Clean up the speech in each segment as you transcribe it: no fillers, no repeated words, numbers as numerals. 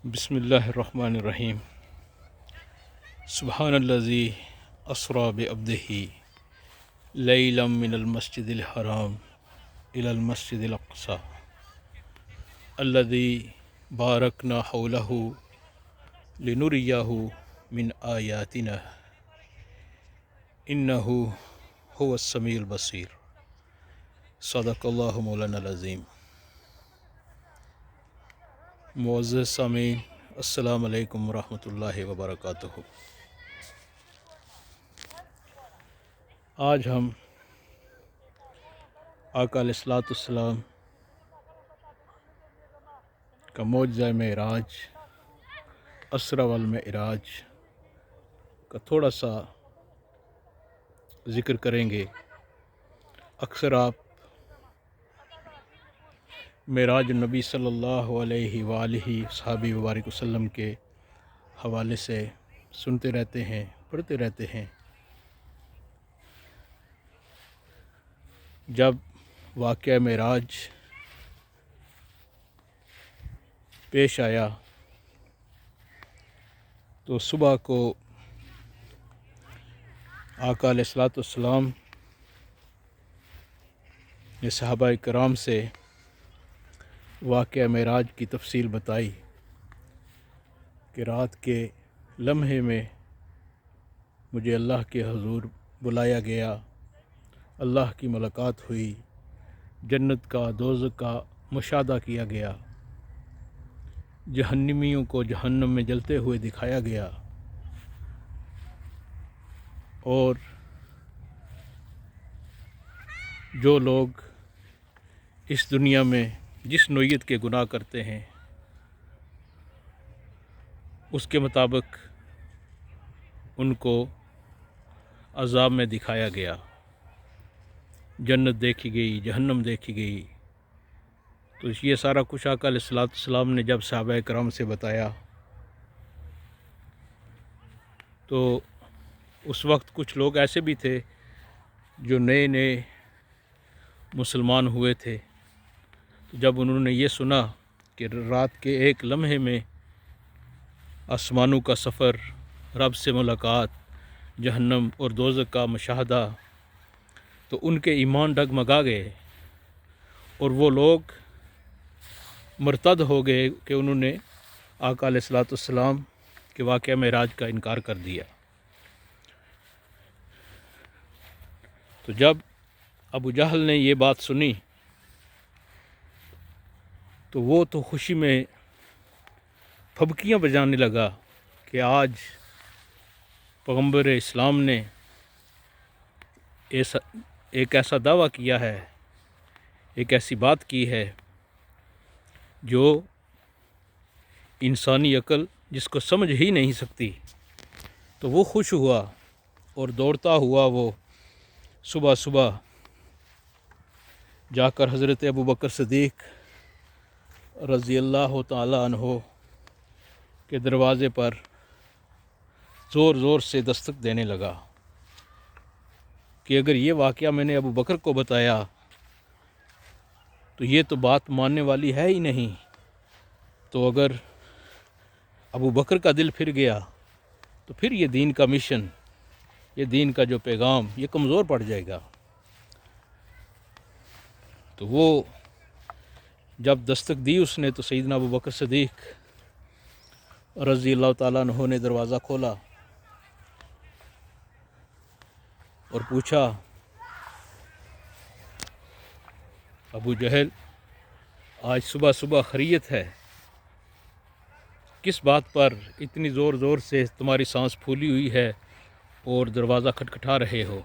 بسم اللہ الرحمن الرحیم۔ سبحان الذی اسری بعبدہ لیلا من المسجد الحرام الی المسجد الاقصی الذی بارکنا حولہ لنریہ من آیاتنا انہ هو السمیع البصیر۔ صدق اللہ مولانا العظیم۔ معزز سامعین، السلام علیکم ورحمۃ اللہ وبرکاتہ۔ آج ہم آقا علیہ الصلوۃ والسلام کا معجزہ معراج، اسرا والمعراج کا تھوڑا سا ذکر کریں گے۔ اکثر آپ معراج النبی صلی اللہ علیہ وآلہ صحابہ وبارک وسلم کے حوالے سے سنتے رہتے ہیں، پڑھتے رہتے ہیں۔ جب واقعہ معراج پیش آیا تو صبح کو آقا علیہ الصلوۃ والسلام نے صحابہ کرام سے واقعہ معراج کی تفصیل بتائی کہ رات کے لمحے میں مجھے اللہ کے حضور بلایا گیا، اللہ کی ملاقات ہوئی، جنت کا دوزخ کا مشاہدہ کیا گیا، جہنمیوں کو جہنم میں جلتے ہوئے دکھایا گیا، اور جو لوگ اس دنیا میں جس نوعیت کے گناہ کرتے ہیں اس کے مطابق ان کو عذاب میں دکھایا گیا۔ جنت دیکھی گئی، جہنم دیکھی گئی۔ تو یہ سارا کچھ آقا علیہ الصلوۃ والسلام نے جب صحابہ کرام سے بتایا تو اس وقت کچھ لوگ ایسے بھی تھے جو نئے نئے مسلمان ہوئے تھے۔ تو جب انہوں نے یہ سنا کہ رات کے ایک لمحے میں آسمانوں کا سفر، رب سے ملاقات، جہنم اور دوزخ کا مشاہدہ، تو ان کے ایمان ڈگمگا گئے اور وہ لوگ مرتد ہو گئے کہ انہوں نے آقا علیہ الصلوۃ والسلام کے واقعہ معراج کا انکار کر دیا۔ تو جب ابو جہل نے یہ بات سنی تو وہ تو خوشی میں پھبکیاں بجانے لگا کہ آج پیغمبر اسلام نے ایک ایسا دعویٰ کیا ہے، ایک ایسی بات کی ہے جو انسانی عقل جس کو سمجھ ہی نہیں سکتی۔ تو وہ خوش ہوا اور دوڑتا ہوا وہ صبح صبح جا کر حضرت ابو بکر صدیق رضی اللہ تعالی عنہ کے دروازے پر زور زور سے دستک دینے لگا کہ اگر یہ واقعہ میں نے ابو بکر کو بتایا تو یہ تو بات ماننے والی ہے ہی نہیں، تو اگر ابو بکر کا دل پھر گیا تو پھر یہ دین کا مشن، یہ دین کا جو پیغام، یہ کمزور پڑ جائے گا۔ تو وہ جب دستک دی اس نے تو سیدنا ابو بکر صدیق رضی اللہ تعالیٰ عنہ نے دروازہ کھولا اور پوچھا، ابو جہل آج صبح صبح خیریت ہے؟ کس بات پر اتنی زور زور سے تمہاری سانس پھولی ہوئی ہے اور دروازہ کھٹکھٹا رہے ہو؟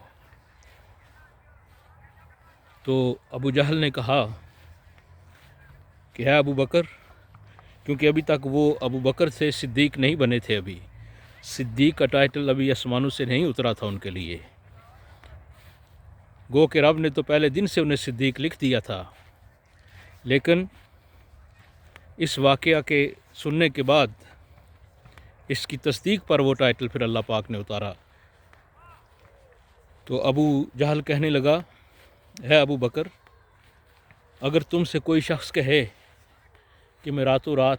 تو ابو جہل نے کہا کہ ہے ابو بکر، کیونکہ ابھی تک وہ ابو بکر سے صدیق نہیں بنے تھے، ابھی صدیق کا ٹائٹل ابھی آسمانوں سے نہیں اترا تھا ان کے لیے، گو کہ رب نے تو پہلے دن سے انہیں صدیق لکھ دیا تھا، لیکن اس واقعہ کے سننے کے بعد اس کی تصدیق پر وہ ٹائٹل پھر اللہ پاک نے اتارا۔ تو ابو جہل کہنے لگا، ہے ابو بکر، اگر تم سے کوئی شخص کہے کہ میں راتوں رات